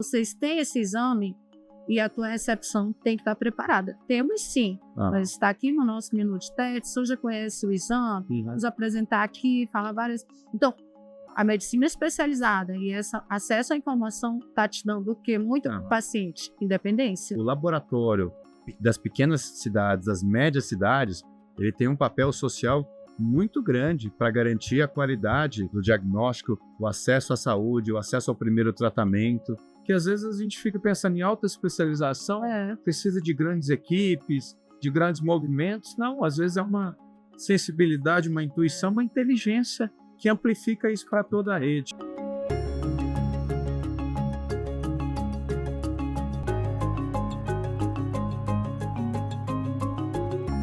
Vocês têm esse exame e a tua recepção tem que estar preparada. Temos sim, mas está aqui no nosso menu de teste, você já conhece o exame, vamos apresentar aqui, falar várias... Então, a medicina especializada e esse acesso à informação está te dando o quê? Muito paciente, independência. O laboratório das pequenas cidades, das médias cidades, ele tem um papel social muito grande para garantir a qualidade do diagnóstico, o acesso à saúde, o acesso ao primeiro tratamento, que às vezes a gente fica pensando em alta especialização, precisa de grandes equipes, de grandes movimentos. Não, às vezes é uma sensibilidade, uma intuição, uma inteligência que amplifica isso para toda a rede.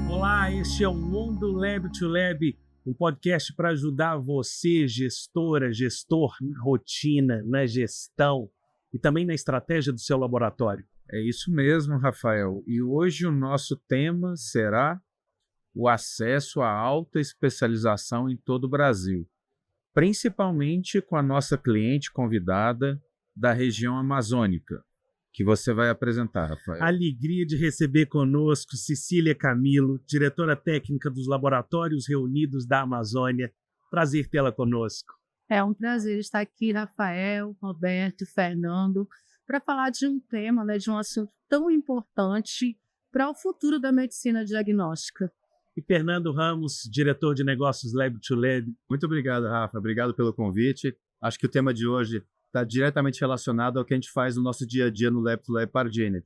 Olá, este é o Mundo Lab to Lab, um podcast para ajudar você, gestora, gestor, na rotina, na gestão e também na estratégia do seu laboratório. É isso mesmo, Rafael. E hoje o nosso tema será o acesso à alta especialização em todo o Brasil, principalmente com a nossa cliente convidada da região amazônica, que você vai apresentar, Rafael. Alegria de receber conosco Cecília Camilo, diretora técnica dos Laboratórios Reunidos da Amazônia. Prazer tê-la conosco. É um prazer estar aqui, Rafael, Roberto e Fernando, para falar de um tema, de um assunto tão importante para o futuro da medicina diagnóstica. E Fernando Ramos, diretor de negócios Lab to Lab. Muito obrigado, Rafa. Obrigado pelo convite. Acho que o tema de hoje está diretamente relacionado ao que a gente faz no nosso dia a dia no Lab to Lab Pargene,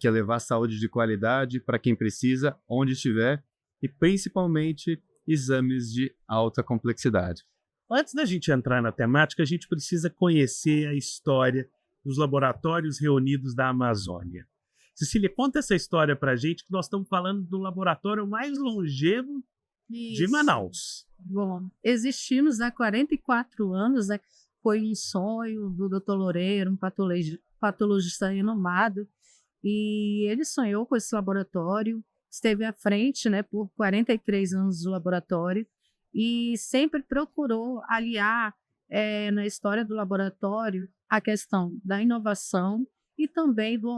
que é levar saúde de qualidade para quem precisa, onde estiver, e principalmente exames de alta complexidade. Antes da gente entrar na temática, a gente precisa conhecer a história dos Laboratórios Reunidos da Amazônia. Cecília, conta essa história para a gente, que nós estamos falando do laboratório mais longevo de Manaus. Bom, existimos há 44 anos, foi um sonho do Dr. Loureiro, um patologista renomado, e ele sonhou com esse laboratório, esteve à frente por 43 anos do laboratório, e sempre procurou aliar na história do laboratório a questão da inovação e também do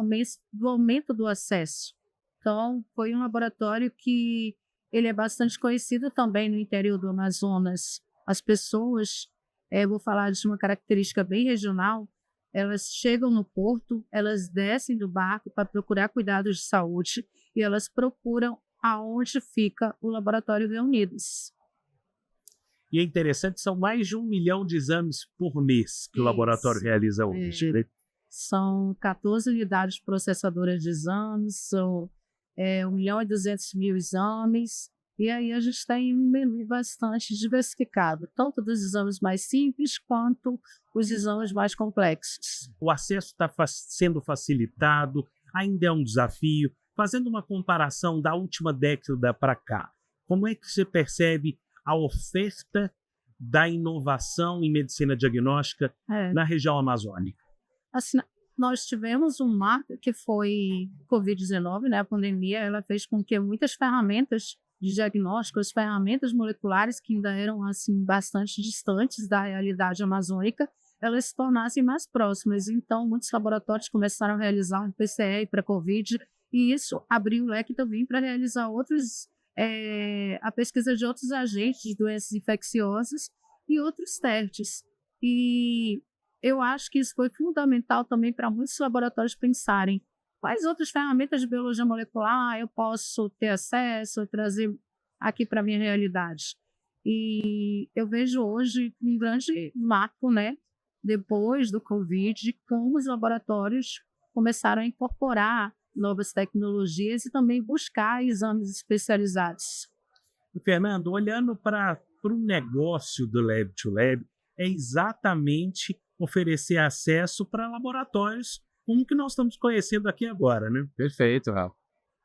aumento do acesso. Então, foi um laboratório que ele é bastante conhecido também no interior do Amazonas. As pessoas, vou falar de uma característica bem regional, elas chegam no porto, elas descem do barco para procurar cuidados de saúde e elas procuram aonde fica o Laboratório Reunidos. E é interessante, são mais de 1 milhão de exames por mês que o laboratório realiza hoje. São 14 unidades processadoras de exames, são 1.200.000 exames, e aí a gente tem um menu bastante diversificado, tanto dos exames mais simples quanto os exames mais complexos. O acesso está sendo facilitado, ainda é um desafio. Fazendo uma comparação da última década para cá, como é que você percebe a oferta da inovação em medicina diagnóstica na região amazônica? Assim, nós tivemos um marco que foi Covid-19, a pandemia, ela fez com que muitas ferramentas de diagnóstico, as ferramentas moleculares que ainda eram bastante distantes da realidade amazônica, elas se tornassem mais próximas. Então, muitos laboratórios começaram a realizar um PCR para Covid, e isso abriu o leque também para realizar a pesquisa de outros agentes de doenças infecciosas e outros testes. E eu acho que isso foi fundamental também para muitos laboratórios pensarem quais outras ferramentas de biologia molecular eu posso ter acesso, trazer aqui para a minha realidade. E eu vejo hoje um grande marco, depois do Covid, como os laboratórios começaram a incorporar novas tecnologias e também buscar exames especializados. Fernando, olhando para o negócio do Lab to Lab, é exatamente oferecer acesso para laboratórios como que nós estamos conhecendo aqui agora, né? Perfeito, Rafa.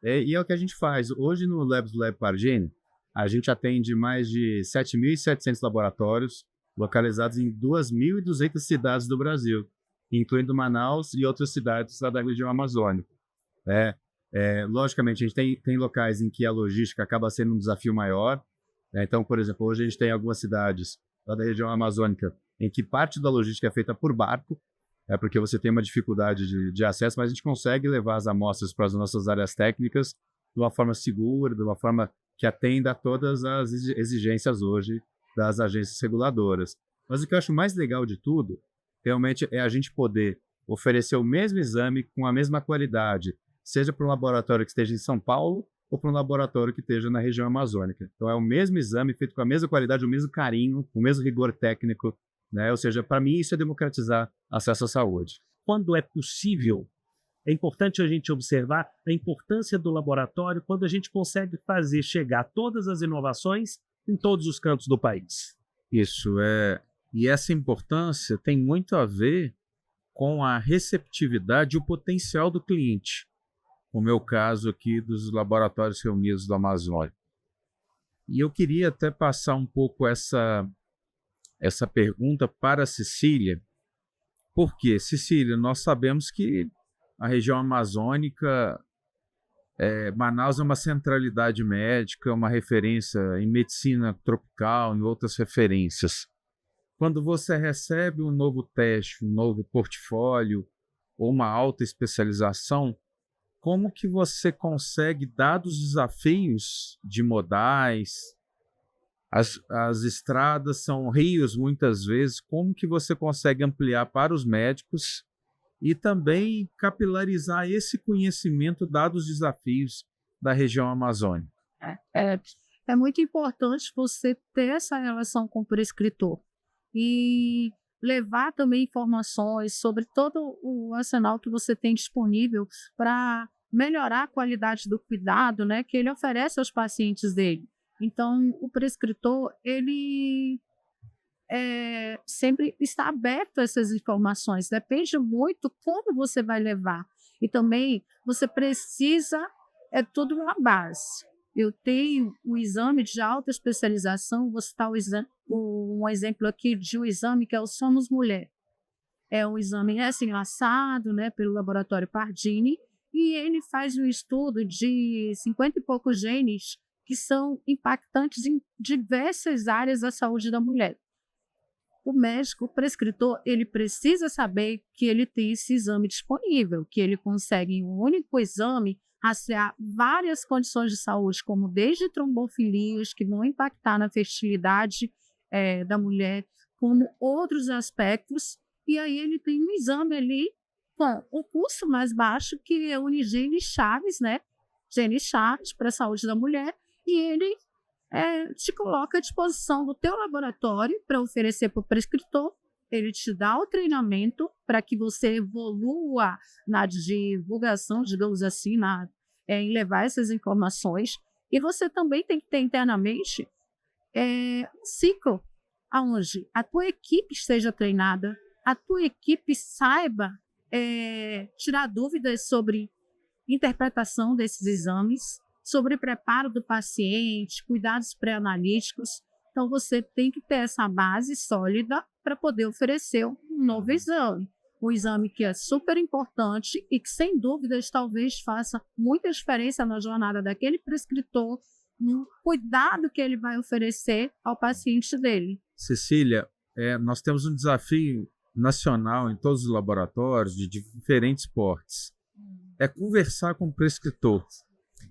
E é o que a gente faz. Hoje no Labs do Lab Pargene, a gente atende mais de 7.700 laboratórios localizados em 2.200 cidades do Brasil, incluindo Manaus e outras cidades da região amazônica. Logicamente, a gente tem locais em que a logística acaba sendo um desafio maior. Então, por exemplo, hoje a gente tem algumas cidades lá da região amazônica em que parte da logística é feita por barco, é porque você tem uma dificuldade de acesso, mas a gente consegue levar as amostras para as nossas áreas técnicas de uma forma segura, de uma forma que atenda a todas as exigências hoje das agências reguladoras. Mas o que eu acho mais legal de tudo, realmente, é a gente poder oferecer o mesmo exame com a mesma qualidade, seja para um laboratório que esteja em São Paulo ou para um laboratório que esteja na região amazônica. Então, é o mesmo exame feito com a mesma qualidade, o mesmo carinho, o mesmo rigor técnico, né? Ou seja, para mim, isso é democratizar acesso à saúde. Quando é possível, é importante a gente observar a importância do laboratório quando a gente consegue fazer chegar todas as inovações em todos os cantos do país. Isso é. E essa importância tem muito a ver com a receptividade e o potencial do cliente, como é o caso aqui dos laboratórios reunidos do Amazônia. E eu queria até passar um pouco essa pergunta para a Cecília. Por quê? Cecília, nós sabemos que a região amazônica, Manaus é uma centralidade médica, uma referência em medicina tropical, em outras referências. Quando você recebe um novo teste, um novo portfólio ou uma alta especialização, como que você consegue, dados os desafios de modais, as estradas são rios muitas vezes, como que você consegue ampliar para os médicos e também capilarizar esse conhecimento dados os desafios da região amazônica? É muito importante você ter essa relação com o prescritor e levar também informações sobre todo o arsenal que você tem disponível para melhorar a qualidade do cuidado, né, que ele oferece aos pacientes dele. Então, o prescritor, ele sempre está aberto a essas informações, depende muito como você vai levar. E também você precisa, tudo na base. Eu tenho um exame de alta especialização, vou citar um exemplo aqui de um exame que é o Somos Mulher. É um exame enlaçado, né, pelo laboratório Pardini, e ele faz um estudo de 50 e poucos genes que são impactantes em diversas áreas da saúde da mulher. O médico, o prescritor, ele precisa saber que ele tem esse exame disponível, que ele consegue, em um único exame, rastrear várias condições de saúde, como desde trombofilias, que vão impactar na fertilidade da mulher, como outros aspectos, e aí ele tem um exame ali com o custo mais baixo, que é o genes chaves, né? Genes chaves para a saúde da mulher, e ele te coloca à disposição do teu laboratório para oferecer para o prescritor. Ele te dá o treinamento para que você evolua na divulgação, digamos assim, em levar essas informações. E você também tem que ter internamente ciclo, onde a tua equipe esteja treinada, a tua equipe saiba tirar dúvidas sobre interpretação desses exames, sobre preparo do paciente, cuidados pré-analíticos. Então, você tem que ter essa base sólida para poder oferecer um novo exame. Um exame que é super importante e que, sem dúvidas, talvez faça muita diferença na jornada daquele prescritor, no cuidado que ele vai oferecer ao paciente dele. Cecília, nós temos um desafio nacional em todos os laboratórios de diferentes portes. É conversar com o prescritor.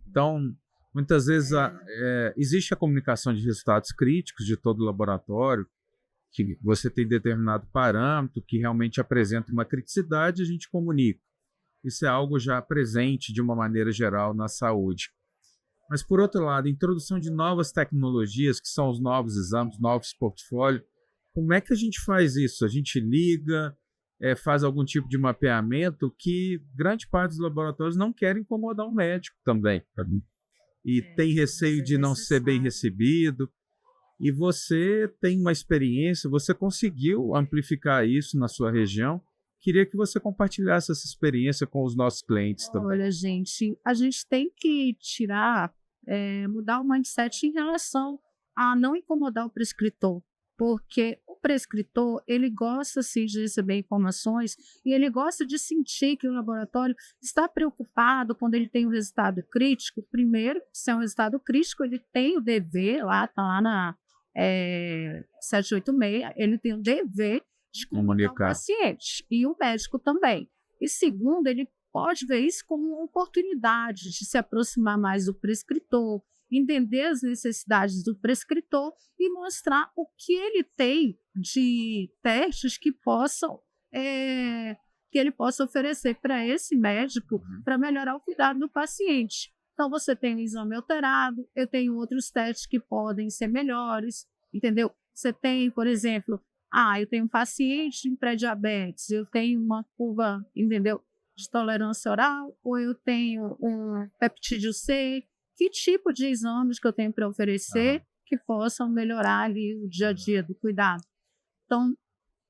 Então, muitas vezes existe a comunicação de resultados críticos de todo o laboratório, que você tem determinado parâmetro que realmente apresenta uma criticidade, a gente comunica. Isso é algo já presente de uma maneira geral na saúde. Mas, por outro lado, a introdução de novas tecnologias, que são os novos exames, novos portfólios, como é que a gente faz isso? A gente liga, faz algum tipo de mapeamento que grande parte dos laboratórios não querem incomodar o médico também. E tem receio de não ser bem recebido. E você tem uma experiência, você conseguiu amplificar isso na sua região. Queria que você compartilhasse essa experiência com os nossos clientes também. Olha, gente, a gente tem que mudar o mindset em relação a não incomodar o prescritor. Porque o prescritor, ele gosta sim de receber informações e ele gosta de sentir que o laboratório está preocupado quando ele tem um resultado crítico. Primeiro, se é um resultado crítico, ele tem o dever, está lá na 786, ele tem o dever de comunicar ao Comunicar. paciente, e o médico também. E segundo, ele pode ver isso como uma oportunidade de se aproximar mais do prescritor, entender as necessidades do prescritor e mostrar o que ele tem de testes que ele possa oferecer para esse médico para melhorar o cuidado do paciente. Então, você tem um exame alterado, eu tenho outros testes que podem ser melhores, entendeu? Você tem, por exemplo, eu tenho um paciente em pré-diabetes, eu tenho uma curva, entendeu, de tolerância oral, ou eu tenho um peptídeo C, que tipo de exames que eu tenho para oferecer que possam melhorar ali o dia a dia do cuidado. Então,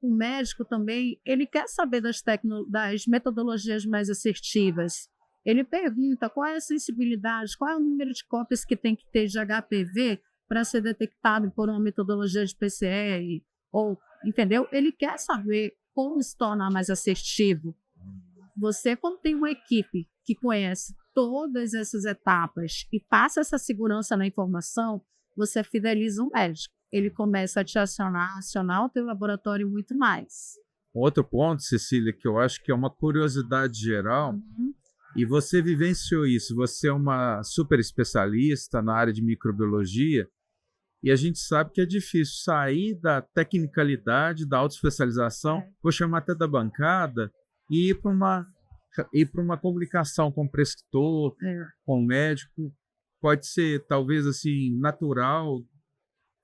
o médico também, ele quer saber das metodologias mais assertivas. Ele pergunta qual é a sensibilidade, qual é o número de cópias que tem que ter de HPV para ser detectado por uma metodologia de PCR, ou, entendeu? Ele quer saber como se tornar mais assertivo. Você, quando tem uma equipe que conhece todas essas etapas e passa essa segurança na informação, você fideliza o médico. Ele começa a te acionar o teu laboratório muito mais. Outro ponto, Cecília, que eu acho que é uma curiosidade geral, e você vivenciou isso, você é uma super especialista na área de microbiologia, e a gente sabe que é difícil sair da tecnicalidade, da autoespecialização, vou chamar até da bancada, e ir para uma comunicação com o prescritor, com o médico. Pode ser, talvez, assim, natural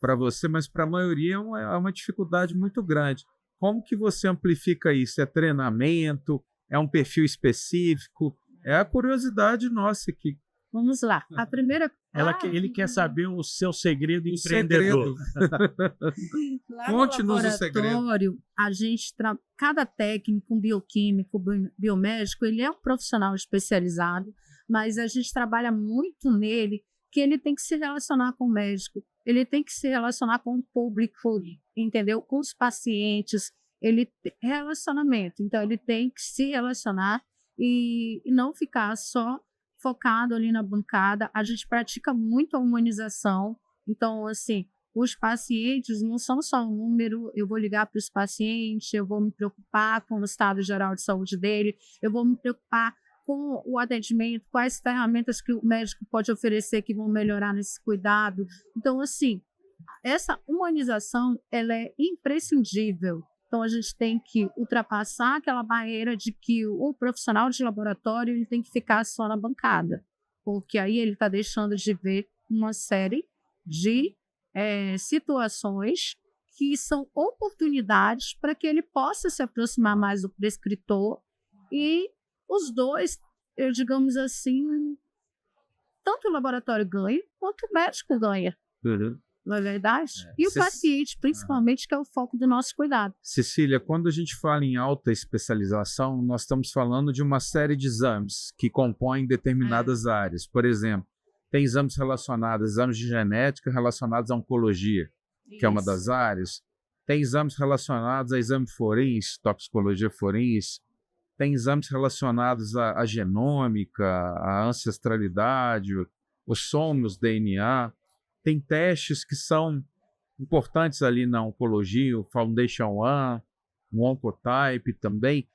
para você, mas para a maioria é uma dificuldade muito grande. Como que você amplifica isso? É treinamento? É um perfil específico? É a curiosidade nossa aqui. Vamos lá. A primeira... Ele quer saber o seu segredo empreendedor. Lá Conte-nos no o segredo. laboratório, cada técnico, um bioquímico, biomédico, ele é um profissional especializado, mas a gente trabalha muito nele, que ele tem que se relacionar com o médico, ele tem que se relacionar com o público, entendeu? Com os pacientes, relacionamento. Então, ele tem que se relacionar e não ficar só focado ali na bancada. A gente pratica muito a humanização. Então, assim, os pacientes não são só um número. Eu vou ligar para os pacientes, eu vou me preocupar com o estado geral de saúde dele, eu vou me preocupar com o atendimento, quais ferramentas que o médico pode oferecer que vão melhorar nesse cuidado. Então, assim, essa humanização, ela é imprescindível. Então, a gente tem que ultrapassar aquela barreira de que o profissional de laboratório ele tem que ficar só na bancada, porque aí ele está deixando de ver uma série de situações que são oportunidades para que ele possa se aproximar mais do prescritor e os dois, digamos assim, tanto o laboratório ganha quanto o médico ganha. Não é verdade? E o paciente, principalmente, que é o foco do nosso cuidado. Cecília, quando a gente fala em alta especialização, nós estamos falando de uma série de exames que compõem determinadas áreas. Por exemplo, tem exames relacionados, exames de genética relacionados à oncologia, que é uma das áreas. Tem exames relacionados a exame forense, toxicologia forense. Tem exames relacionados à genômica, à ancestralidade, os somos DNA. Tem testes que são importantes ali na oncologia, o Foundation One, o Oncotype também.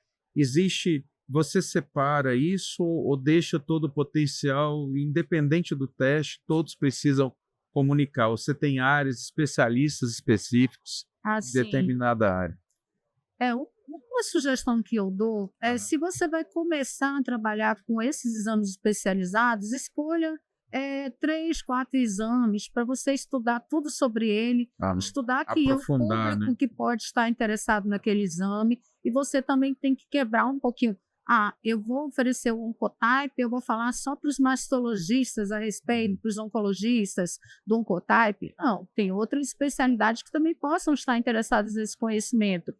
Você separa isso ou deixa todo o potencial, independente do teste, todos precisam comunicar? Você tem áreas, especialistas específicos em determinada área? Uma sugestão que eu dou é, se você vai começar a trabalhar com esses exames especializados, escolha 3, 4 exames para você estudar tudo sobre ele, estudar que o público que pode estar interessado naquele exame, e você também tem que quebrar um pouquinho. Eu vou oferecer o Oncotype, eu vou falar só para os mastologistas a respeito, para os oncologistas do Oncotype. Não, tem outras especialidades que também possam estar interessadas nesse conhecimento.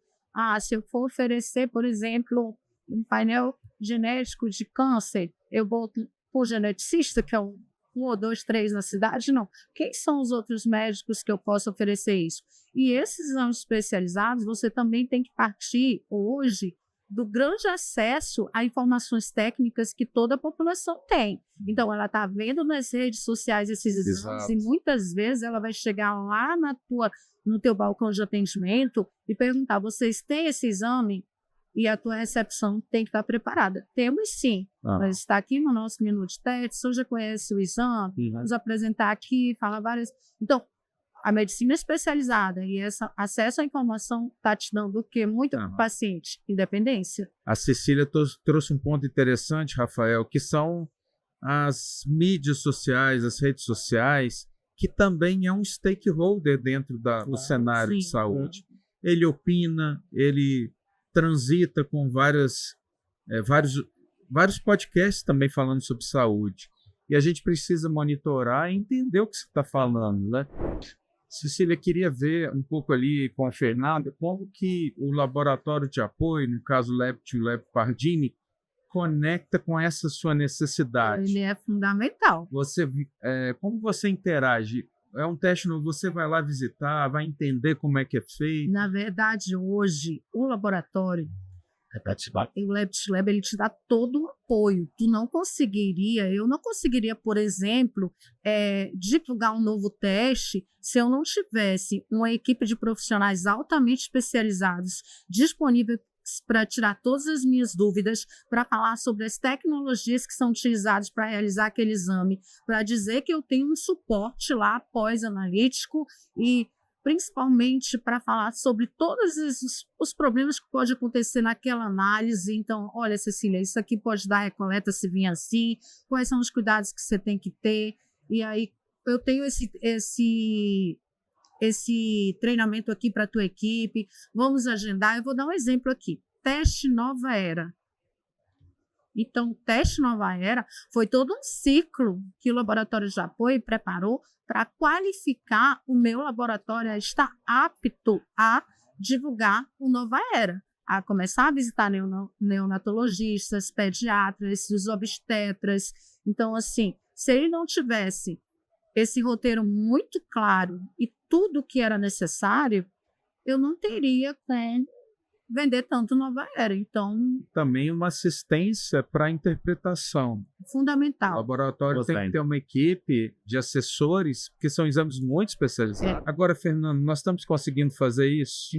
Se eu for oferecer, por exemplo, um painel genético de câncer, eu vou para o geneticista, que é um ou 2, 3 na cidade, não. Quem são os outros médicos que eu posso oferecer isso? E esses exames especializados, você também tem que partir hoje do grande acesso a informações técnicas que toda a população tem. Então, ela está vendo nas redes sociais esses exames e muitas vezes ela vai chegar lá no teu balcão de atendimento e perguntar, vocês têm esse exame? E a tua recepção tem que estar preparada. Temos sim. Mas está aqui no nosso menu de teste, você já conhece o exame, vamos apresentar aqui, falar várias... Então, a medicina especializada e esse acesso à informação está te dando o quê? Muito para o paciente? Independência. A Cecília trouxe um ponto interessante, Rafael, que são as mídias sociais, as redes sociais, que também é um stakeholder dentro do cenário de saúde. Ele opina, ele transita com vários podcasts também falando sobre saúde. E a gente precisa monitorar e entender o que você está falando, né? Cecília, queria ver um pouco ali com a Fernanda como que o laboratório de apoio, no caso o Lab Pardini, conecta com essa sua necessidade. Ele é fundamental. Como você interage? É um teste novo, você vai lá visitar, vai entender como é que é feito? Na verdade, hoje, o laboratório, o LabTlab, ele te dá todo o apoio. Eu não conseguiria, por exemplo, divulgar um novo teste se eu não tivesse uma equipe de profissionais altamente especializados disponíveis para tirar todas as minhas dúvidas, para falar sobre as tecnologias que são utilizadas para realizar aquele exame, para dizer que eu tenho um suporte lá pós-analítico e principalmente para falar sobre todos os problemas que podem acontecer naquela análise. Então, olha, Cecília, isso aqui pode dar recoleta se vir assim, quais são os cuidados que você tem que ter. E aí, eu tenho esse treinamento aqui para a tua equipe, vamos agendar. Eu vou dar um exemplo aqui, teste Nova Era. Então, o teste Nova Era foi todo um ciclo que o laboratório de apoio preparou para qualificar o meu laboratório a estar apto a divulgar o Nova Era, a começar a visitar neonatologistas, pediatras, os obstetras. Então, assim, se ele não tivesse esse roteiro muito claro e tudo o que era necessário, eu não teria como vender tanto Nova Era. Então, também uma assistência para a interpretação. Fundamental. O laboratório tem que ter uma equipe de assessores, porque são exames muito especializados. Agora, Fernando, nós estamos conseguindo fazer isso?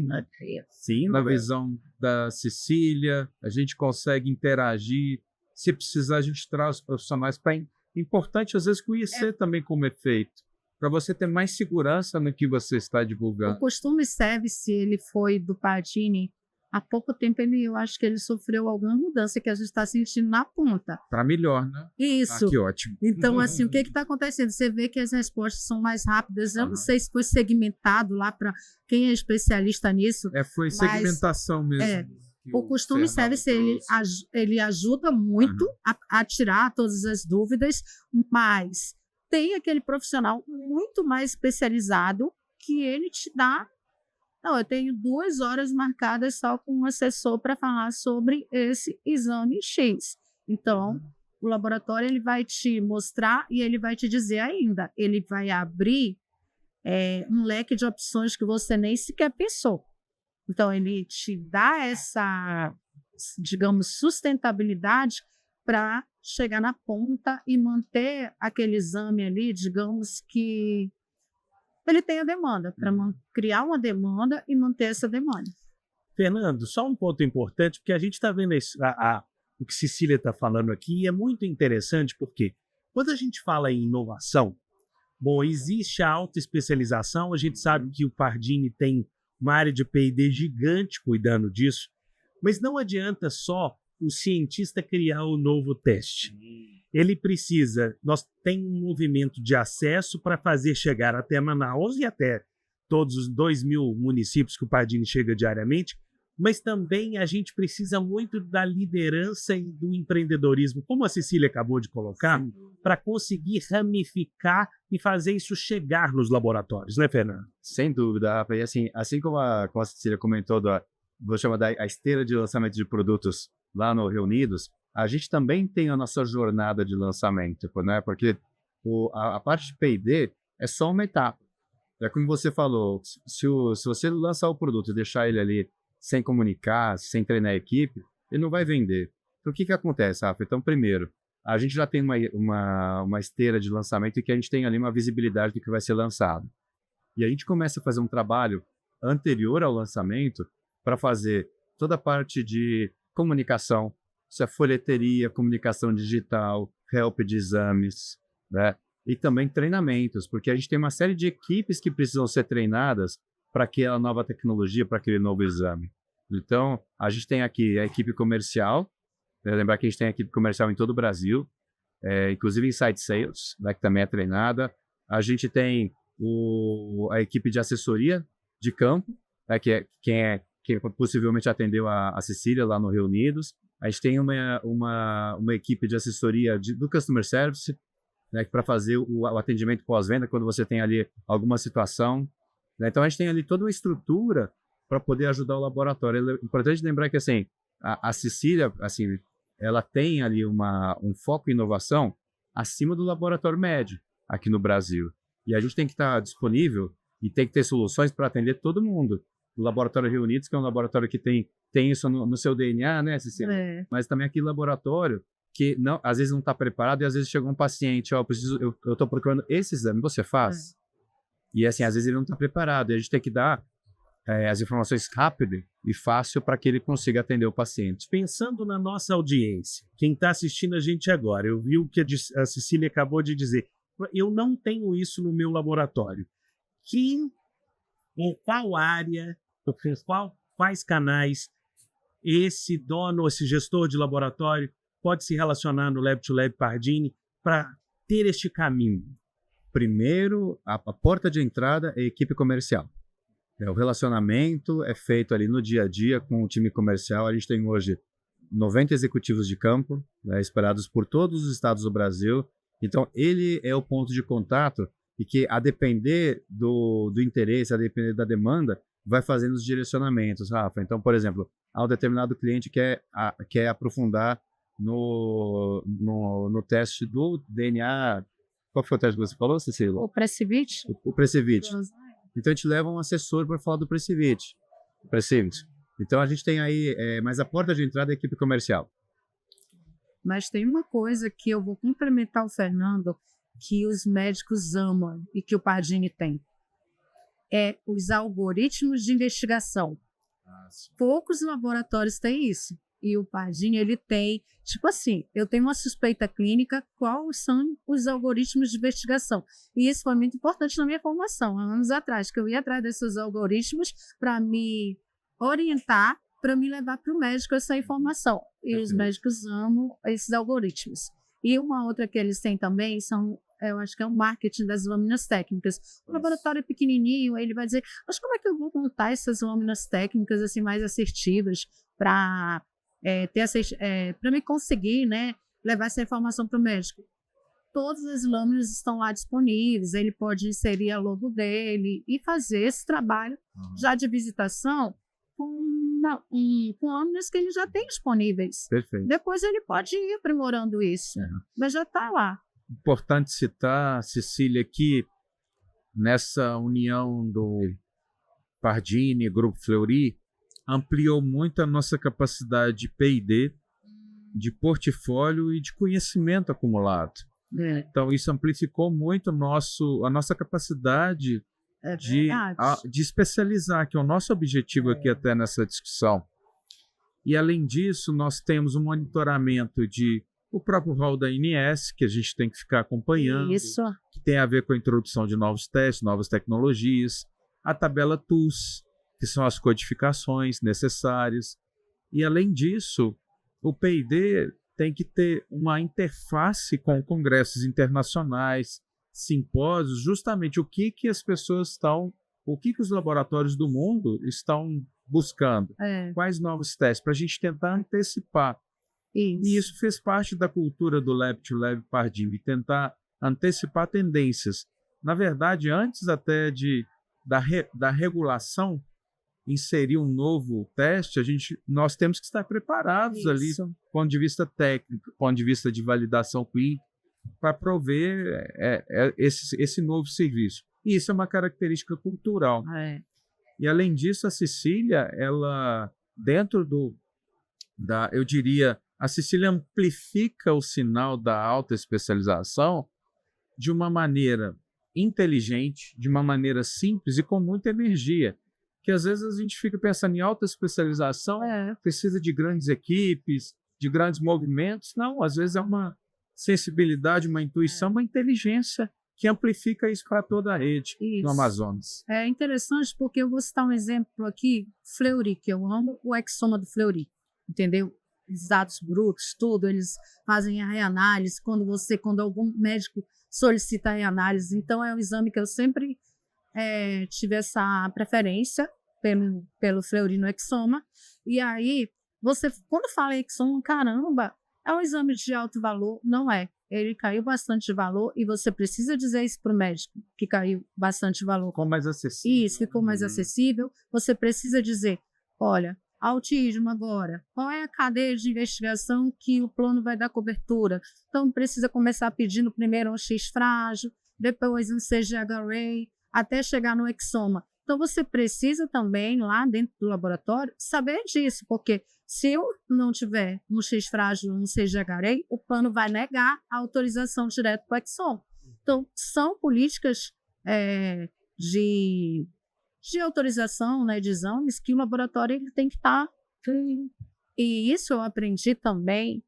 Sim. Na visão da Cecília, a gente consegue interagir. Se precisar, a gente traz os profissionais para... Importante, às vezes, conhecer também como é feito, para você ter mais segurança no que você está divulgando. O costume service, ele foi do Pardini há pouco tempo, eu acho que ele sofreu alguma mudança que a gente está sentindo na ponta. Para melhor, né? Isso. Que ótimo. Então, assim, o que está acontecendo? Você vê que as respostas são mais rápidas. Eu não sei se foi segmentado lá para quem é especialista nisso. Foi segmentação mesmo. O costume service, ele ajuda muito a tirar todas as dúvidas, mas tem aquele profissional muito mais especializado que ele te dá... Não, eu tenho 2 horas marcadas só com um assessor para falar sobre esse exame X. Então, o laboratório ele vai te mostrar e ele vai te dizer ainda. Ele vai abrir um leque de opções que você nem sequer pensou. Então, ele te dá essa, digamos, sustentabilidade para chegar na ponta e manter aquele exame ali, digamos que ele tem a demanda, para criar uma demanda e manter essa demanda. Fernando, só um ponto importante, porque a gente está vendo o que Cecília está falando aqui, e é muito interessante, porque quando a gente fala em inovação, bom, existe a alta especialização, a gente sabe que o Pardini tem uma área de P&D gigante cuidando disso, mas não adianta só o cientista criar o novo teste. Ele precisa, nós temos um movimento de acesso para fazer chegar até Manaus e até todos os 2.000 municípios que o Pardini chega diariamente, mas também a gente precisa muito da liderança e do empreendedorismo, como a Cecília acabou de colocar, para conseguir ramificar e fazer isso chegar nos laboratórios, né, Fernando? Sem dúvida, Rafa. E assim como a Cecília comentou, vou chamar a esteira de lançamento de produtos lá no Reunidos, a gente também tem a nossa jornada de lançamento, né? Porque a parte de P&D é só uma etapa. É como você falou, se você lançar o produto e deixar ele ali sem comunicar, sem treinar a equipe, ele não vai vender. Então, o que acontece, Rafa? Então, primeiro, a gente já tem uma esteira de lançamento e que a gente tem ali uma visibilidade do que vai ser lançado. E a gente começa a fazer um trabalho anterior ao lançamento para fazer toda a parte de comunicação, isso é folheteria, comunicação digital, help de exames, né? E também treinamentos, porque a gente tem uma série de equipes que precisam ser treinadas para aquela nova tecnologia, para aquele novo exame. Então, a gente tem aqui a equipe comercial, lembrar que a gente tem a equipe comercial em todo o Brasil, inclusive Inside Sales, né, que também é treinada. A gente tem a equipe de assessoria de campo, né, que quem possivelmente atendeu a Cecília lá no Rio Unidos. A gente tem uma equipe de assessoria do Customer Service, né, para fazer o atendimento pós-venda quando você tem ali alguma situação. Né? Então, a gente tem ali toda uma estrutura para poder ajudar o laboratório. É importante lembrar que assim, a Cecília, assim, ela tem ali um foco em inovação acima do laboratório médio aqui no Brasil. E a gente tem que estar disponível e tem que ter soluções para atender todo mundo. O Laboratório Rio Unidos, que é um laboratório que tem isso no seu DNA, né, Cecília? Mas também aquele laboratório que às vezes não está preparado e às vezes chega um paciente, eu estou procurando esse exame, você faz? E assim, às vezes ele não está preparado, e a gente tem que dar as informações rápido e fácil para que ele consiga atender o paciente. Pensando na nossa audiência, quem está assistindo a gente agora, eu vi o que a Cecília acabou de dizer, eu não tenho isso no meu laboratório. Em qual área, quais canais esse dono, esse gestor de laboratório pode se relacionar no Lab to Lab Pardini para ter este caminho? Primeiro, a porta de entrada é a equipe comercial. O relacionamento é feito ali no dia a dia com o time comercial. A gente tem hoje 90 executivos de campo, né, espalhados por todos os estados do Brasil. Então, ele é o ponto de contato e que, a depender do interesse, a depender da demanda, vai fazendo os direcionamentos, Rafa. Então, por exemplo, há um determinado cliente que quer aprofundar no teste do DNA. Qual foi o teste que você falou, Cecília? O Precivit. O Precivit. Então, a gente leva um assessor para falar do Precivit. Então, a gente tem aí, mas a porta de entrada é a equipe comercial. Mas tem uma coisa que eu vou complementar o Fernando, que os médicos amam e que o Pardini tem. É os algoritmos de investigação. Poucos laboratórios têm isso. E o Pardini, ele tem, tipo assim, eu tenho uma suspeita clínica, quais são os algoritmos de investigação? E isso foi muito importante na minha formação, há anos atrás, que eu ia atrás desses algoritmos para me orientar, para me levar para o médico essa informação. E os médicos amam esses algoritmos. E uma outra que eles têm também eu acho que é o marketing das lâminas técnicas. O laboratório é pequenininho, ele vai dizer, mas como é que eu vou montar essas lâminas técnicas assim mais assertivas para para me conseguir, né, levar essa informação para o médico? Todas as lâminas estão lá disponíveis, ele pode inserir a logo dele e fazer esse trabalho já de visitação com lâminas que ele já tem disponíveis. Perfeito. Depois ele pode ir aprimorando isso, mas já está lá. Importante citar, Cecília, que nessa união do Pardini, Grupo Fleury, ampliou muito a nossa capacidade de P&D, de portfólio e de conhecimento acumulado. Então, isso amplificou muito a nossa capacidade de especializar, que é o nosso objetivo aqui até nessa discussão. E, além disso, nós temos um monitoramento o próprio rol da ANS, que a gente tem que ficar acompanhando, que tem a ver com a introdução de novos testes, novas tecnologias, a tabela TUS, que são as codificações necessárias. E, além disso, o P&D tem que ter uma interface com congressos internacionais, simpósios, justamente o que as pessoas o que os laboratórios do mundo estão buscando, quais novos testes, para a gente tentar antecipar. E isso fez parte da cultura do Lab to Lab Pardini, tentar antecipar tendências. Na verdade, antes até da regulação inserir um novo teste, nós temos que estar preparados ali, do ponto de vista técnico, do ponto de vista de validação clínica, para prover esse novo serviço. E isso é uma característica cultural. E, além disso, a Cecília, ela, dentro eu diria, a Cecília amplifica o sinal da alta especialização de uma maneira inteligente, de uma maneira simples e com muita energia. Que às vezes a gente fica pensando em alta especialização, precisa de grandes equipes, de grandes movimentos. Não, às vezes é uma sensibilidade, uma intuição, uma inteligência que amplifica isso para toda a rede no Amazonas. É interessante porque eu vou citar um exemplo aqui, Fleury, que eu amo o exoma do Fleury, entendeu? Os dados brutos, tudo, eles fazem a reanálise quando algum médico solicita a reanálise. Então, é um exame que eu sempre tive essa preferência pelo Fleury no exoma. E aí, quando fala exoma, caramba, é um exame de alto valor? Não é. Ele caiu bastante de valor e você precisa dizer isso para o médico, que caiu bastante de valor. Ficou mais acessível. Isso, ficou mais acessível. Você precisa dizer, olha, autismo agora, qual é a cadeia de investigação que o plano vai dar cobertura? Então, precisa começar pedindo primeiro um X frágil, depois um CGH-Ray, até chegar no exoma. Então, você precisa também, lá dentro do laboratório, saber disso, porque se eu não tiver um X frágil, um CGH-Ray, o plano vai negar a autorização direto para o exoma. Então, são políticas de autorização, né, de exames que o laboratório ele tem que estar. E isso eu aprendi também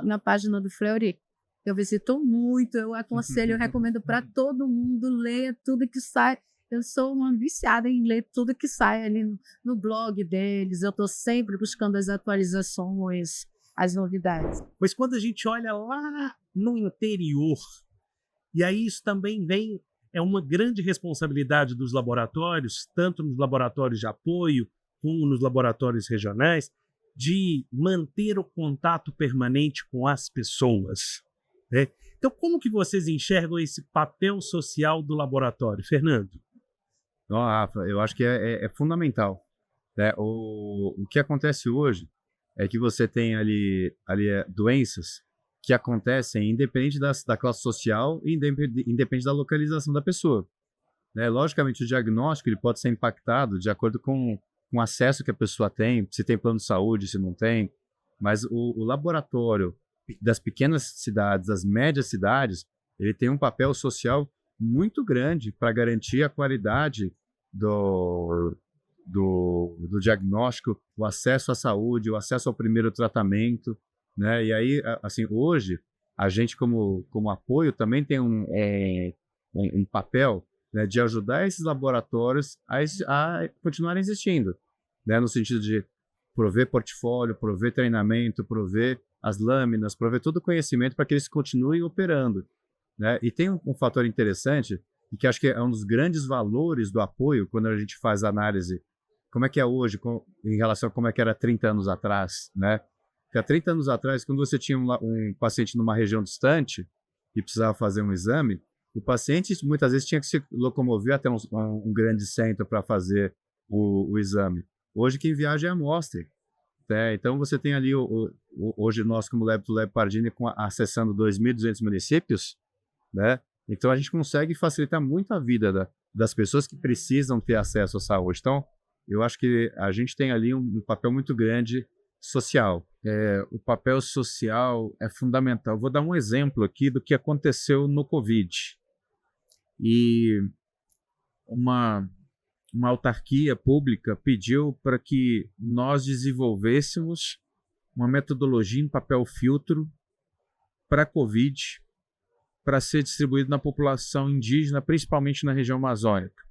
na página do Fleury. Eu visito muito, eu aconselho, eu recomendo para todo mundo, leia tudo que sai. Eu sou uma viciada em ler tudo que sai ali no blog deles. Eu estou sempre buscando as atualizações, as novidades. Mas quando a gente olha lá no interior, e aí isso também é uma grande responsabilidade dos laboratórios, tanto nos laboratórios de apoio como nos laboratórios regionais, de manter o contato permanente com as pessoas, né? Então, como que vocês enxergam esse papel social do laboratório, Fernando? Não, Rafa, eu acho que é fundamental, né? O que acontece hoje é que você tem ali doenças que acontecem independente da classe social e independente da localização da pessoa, né? Logicamente, o diagnóstico ele pode ser impactado de acordo com o acesso que a pessoa tem, se tem plano de saúde, se não tem, mas o laboratório das pequenas cidades, das médias cidades, ele tem um papel social muito grande para garantir a qualidade do diagnóstico, o acesso à saúde, o acesso ao primeiro tratamento, né? E aí, assim, hoje, a gente como apoio também tem um papel, né, de ajudar esses laboratórios a continuarem existindo, né? No sentido de prover portfólio, prover treinamento, prover as lâminas, prover todo o conhecimento para que eles continuem operando, né? E tem um fator interessante, e que acho que é um dos grandes valores do apoio, quando a gente faz análise, como é que é hoje em relação a como é que era 30 anos atrás, né? Porque há 30 anos atrás, quando você tinha um paciente numa região distante e precisava fazer um exame, o paciente muitas vezes tinha que se locomover até um grande centro para fazer o exame. Hoje quem viaja é a amostra, né? Então você tem ali, hoje nós como Lab to Lab Pardini acessando 2.200 municípios, né? Então a gente consegue facilitar muito a vida das pessoas que precisam ter acesso à saúde. Então eu acho que a gente tem ali um papel muito grande social. O papel social é fundamental. Vou dar um exemplo aqui do que aconteceu no Covid. E uma autarquia pública pediu para que nós desenvolvêssemos uma metodologia em papel filtro para a Covid, para ser distribuído na população indígena, principalmente na região amazônica.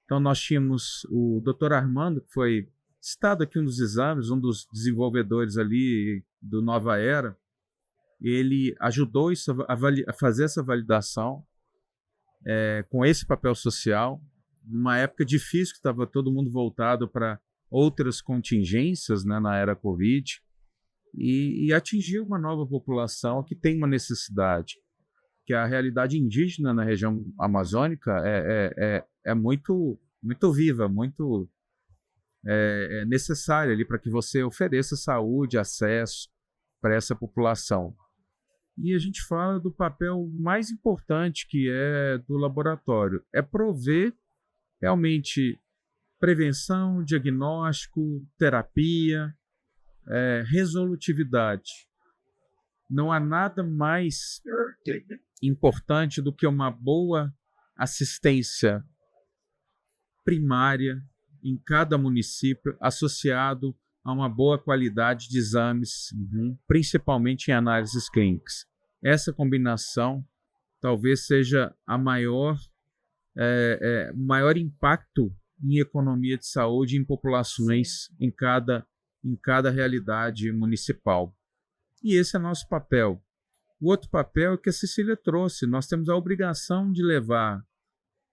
Então nós tínhamos o Dr. Armando, que foi citado aqui um dos exames, um dos desenvolvedores ali do Nova Era. Ele ajudou a fazer essa validação com esse papel social, numa época difícil que estava todo mundo voltado para outras contingências, né, na era Covid, e atingiu uma nova população que tem uma necessidade, que a realidade indígena na região amazônica é muito, muito viva, muito necessária ali para que você ofereça saúde, acesso para essa população. E a gente fala do papel mais importante que é do laboratório, é prover realmente prevenção, diagnóstico, terapia, resolutividade. Não há nada mais importante do que uma boa assistência primária em cada município, associado a uma boa qualidade de exames, principalmente em análises clínicas. Essa combinação talvez seja a maior impacto em economia de saúde em populações em cada realidade municipal. E esse é nosso papel. O outro papel é que a Cecília trouxe. Nós temos a obrigação de levar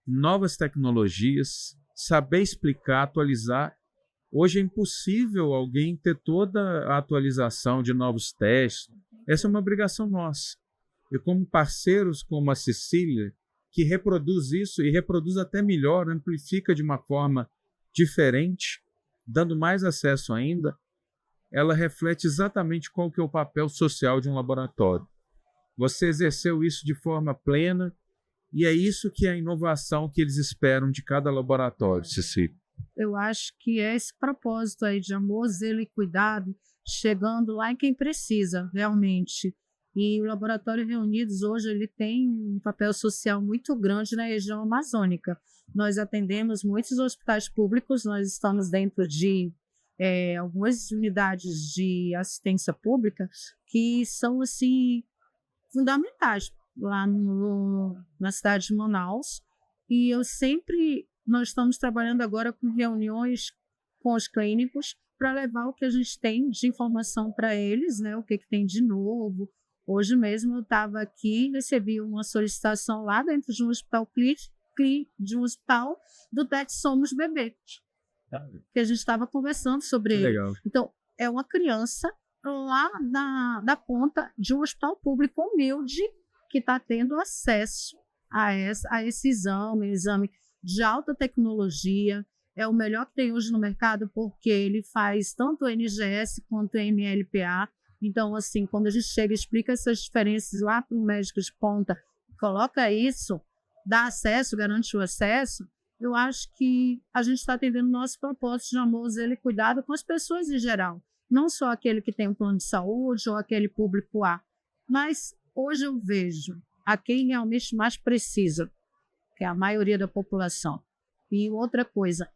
novas tecnologias, saber explicar, atualizar. Hoje é impossível alguém ter toda a atualização de novos testes. Essa é uma obrigação nossa. E como parceiros como a Cecília, que reproduz isso e reproduz até melhor, amplifica de uma forma diferente, dando mais acesso ainda, ela reflete exatamente qual que é o papel social de um laboratório. Você exerceu isso de forma plena e é isso que é a inovação que eles esperam de cada laboratório, Cecília. Eu acho que é esse propósito aí de amor, zelo e cuidado, chegando lá em quem precisa, realmente. E o Laboratório Reunidos hoje ele tem um papel social muito grande na região amazônica. Nós atendemos muitos hospitais públicos, nós estamos dentro de algumas unidades de assistência pública que são assim fundamentais lá na cidade de Manaus. E nós estamos trabalhando agora com reuniões com os clínicos para levar o que a gente tem de informação para eles, né? O que tem de novo. Hoje mesmo eu estava aqui, recebi uma solicitação lá dentro de um hospital do TET Somos Bebê, que a gente estava conversando sobre ele. Legal. Então, é uma criança lá da ponta de um hospital público humilde que está tendo acesso a esse exame de alta tecnologia. É o melhor que tem hoje no mercado porque ele faz tanto o NGS quanto o MLPA. Então, assim, quando a gente chega e explica essas diferenças lá para o médico de ponta, coloca isso, dá acesso, garante o acesso, eu acho que a gente está atendendo o nosso propósito de amor, zelo e cuidado com as pessoas em geral. Não só aquele que tem um plano de saúde ou aquele público A. Mas hoje eu vejo a quem realmente mais precisa, que é a maioria da população. E outra coisa,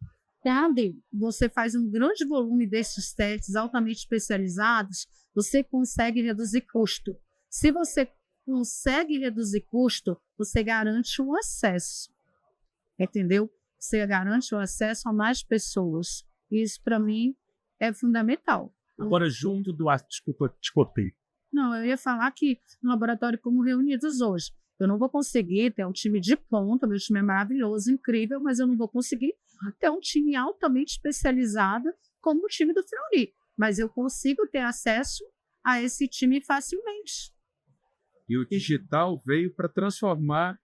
quando você faz um grande volume desses testes altamente especializados, você consegue reduzir custo. Se você consegue reduzir custo, você garante o acesso. Entendeu? Você garante o acesso a mais pessoas. Isso, para mim, é fundamental. Agora, junto do... Desculpa, te cortei. Não, eu ia falar que no laboratório como Reunidos hoje, eu não vou conseguir ter um time de ponta, meu time é maravilhoso, incrível, mas eu não vou conseguir ter um time altamente especializado como o time do Fleury. Mas eu consigo ter acesso a esse time facilmente. E o digital veio para transformar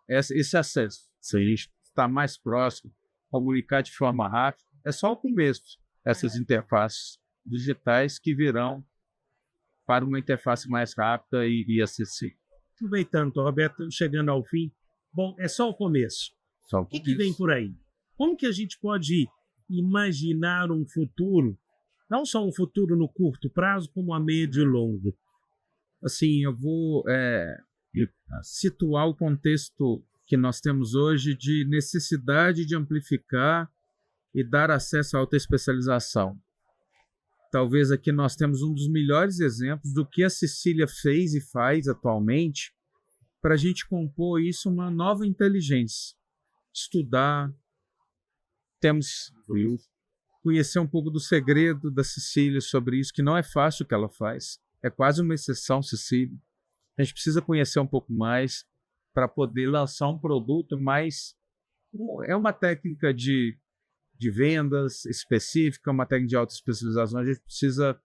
esse acesso. Se a gente está mais próximo, comunicar de forma rápida, é só o começo. Essas interfaces digitais que virão para uma interface mais rápida e acessível. Aproveitando, Roberto, chegando ao fim, bom, é só o começo. O que vem por aí? Como que a gente pode imaginar um futuro, não só um futuro no curto prazo, como a médio e longo? Assim, eu vou situar o contexto que nós temos hoje de necessidade de amplificar e dar acesso à alta especialização. Talvez aqui nós temos um dos melhores exemplos do que a Cecília fez e faz atualmente para a gente compor isso uma nova inteligência. Estudar, temos conhecer um pouco do segredo da Cecília sobre isso, que não é fácil o que ela faz. É quase uma exceção, Cecília. A gente precisa conhecer um pouco mais para poder lançar um produto mais... É uma técnica de vendas específica, uma técnica de alta especialização. A gente precisa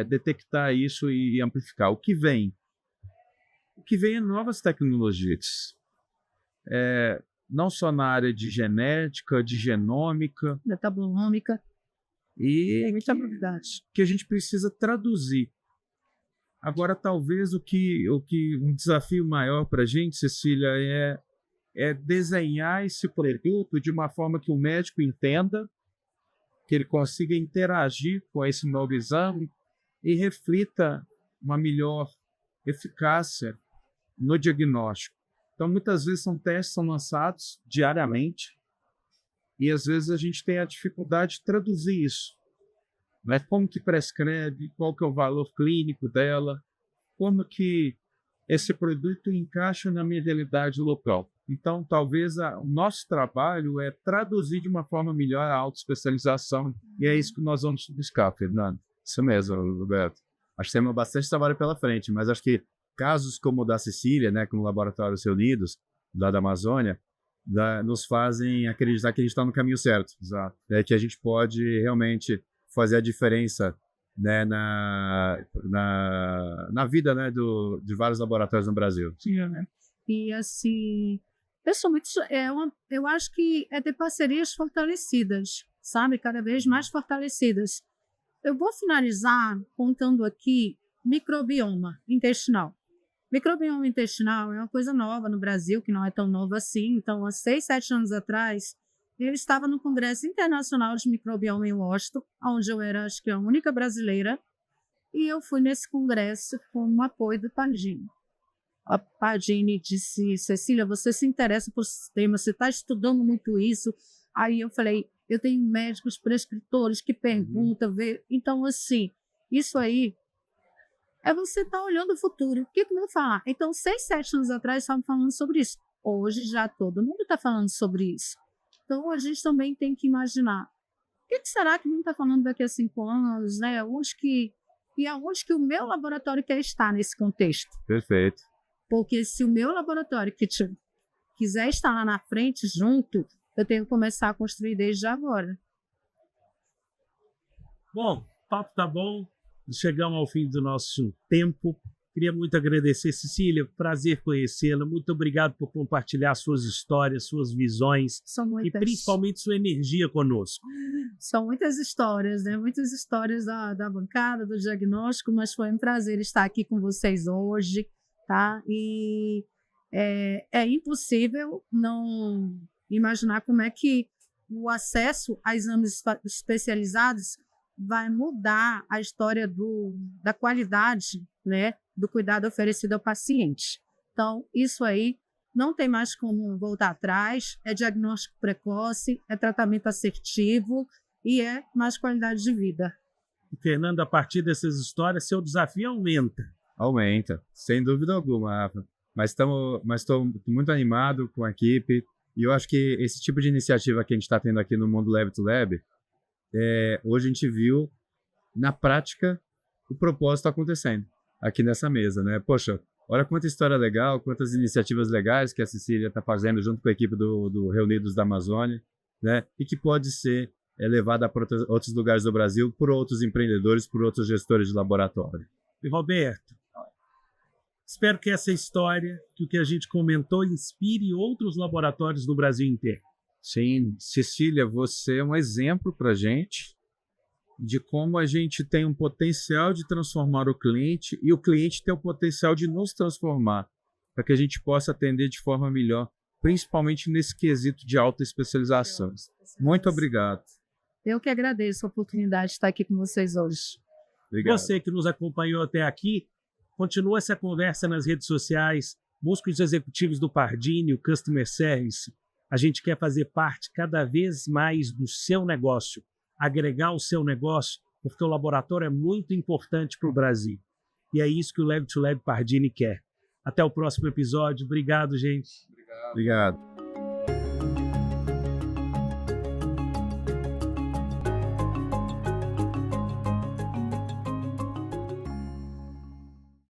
detectar isso e amplificar. O que vem? O que vem é novas tecnologias. Não só na área de genética, de genômica. Metabolômica. E muita novidade. Que a gente precisa traduzir. Agora, talvez o que um desafio maior para a gente, Cecília, é desenhar esse produto de uma forma que o médico entenda que ele consiga interagir com esse novo exame e reflita uma melhor eficácia no diagnóstico. Então, muitas vezes são testes que são lançados diariamente e, às vezes, a gente tem a dificuldade de traduzir isso. Né? Como que prescreve, qual que é o valor clínico dela, como que esse produto encaixa na minha realidade local. Então, talvez o nosso trabalho é traduzir de uma forma melhor a autoespecialização, e é isso que nós vamos buscar, Fernando. Isso mesmo, Roberto. Acho que temos bastante trabalho pela frente, mas acho que casos como o da Cecília, né, como o Laboratórios Reunidos, lá da Amazônia, nos fazem acreditar que a gente está no caminho certo. Exato. Que a gente pode realmente fazer a diferença, né, na vida, né, de vários laboratórios no Brasil. Sim, né? E assim, pessoalmente, eu acho que é ter parcerias fortalecidas, sabe? Cada vez mais fortalecidas. Eu vou finalizar contando aqui microbioma intestinal. Microbioma intestinal é uma coisa nova no Brasil, que não é tão nova assim. Então, há 6, 7 anos atrás, eu estava no Congresso Internacional de Microbioma em Washington, onde eu era, acho que, a única brasileira, e eu fui nesse congresso com o apoio do Pardini. A Pardini disse: Cecília, você se interessa por sistema, você está estudando muito isso. Aí eu falei: eu tenho médicos prescritores que perguntam, então, assim, isso aí é você estar olhando o futuro. O que eu vou falar? Então, 6, 7 anos atrás, estavam falando sobre isso. Hoje, já todo mundo está falando sobre isso. Então, a gente também tem que imaginar: o que será que não está falando daqui a 5 anos? Né? Aonde que o meu laboratório quer estar nesse contexto? Perfeito. Porque se o meu laboratório quiser estar lá na frente, junto, eu tenho que começar a construir desde agora. Bom, o papo tá bom. Chegamos ao fim do nosso tempo. Queria muito agradecer, Cecília. Prazer conhecê-la. Muito obrigado por compartilhar suas histórias, suas visões e principalmente sua energia conosco. São muitas histórias, né? Muitas histórias da bancada, do diagnóstico, mas foi um prazer estar aqui com vocês hoje, tá? E é impossível não imaginar como é que o acesso a exames especializados vai mudar a história da qualidade, né, do cuidado oferecido ao paciente. Então, isso aí não tem mais como voltar atrás, é diagnóstico precoce, é tratamento assertivo e é mais qualidade de vida. E, Fernando, a partir dessas histórias, seu desafio aumenta. Aumenta, sem dúvida alguma, Rafa. Mas estou muito animado com a equipe, e eu acho que esse tipo de iniciativa que a gente está tendo aqui no Mundo Lab to Lab, hoje a gente viu, na prática, o propósito acontecendo aqui nessa mesa, né? Poxa, olha quanta história legal, quantas iniciativas legais que a Cecília está fazendo junto com a equipe do Reunidos da Amazônia, né? E que pode ser levada para outros lugares do Brasil por outros empreendedores, por outros gestores de laboratório. E, Roberto, espero que essa história, que o que a gente comentou, inspire outros laboratórios do Brasil inteiro. Sim, Cecília, você é um exemplo para a gente de como a gente tem um potencial de transformar o cliente e o cliente tem o potencial de nos transformar, para que a gente possa atender de forma melhor, principalmente nesse quesito de alta especialização. Muito obrigado. Eu que agradeço a oportunidade de estar aqui com vocês hoje. Obrigado. Você que nos acompanhou até aqui, continua essa conversa nas redes sociais, busque os executivos do Pardini, o Customer Service. A gente quer fazer parte cada vez mais do seu negócio, agregar o seu negócio, porque o laboratório é muito importante para o Brasil. E é isso que o Lab to Lab Pardini quer. Até o próximo episódio. Obrigado, gente. Obrigado.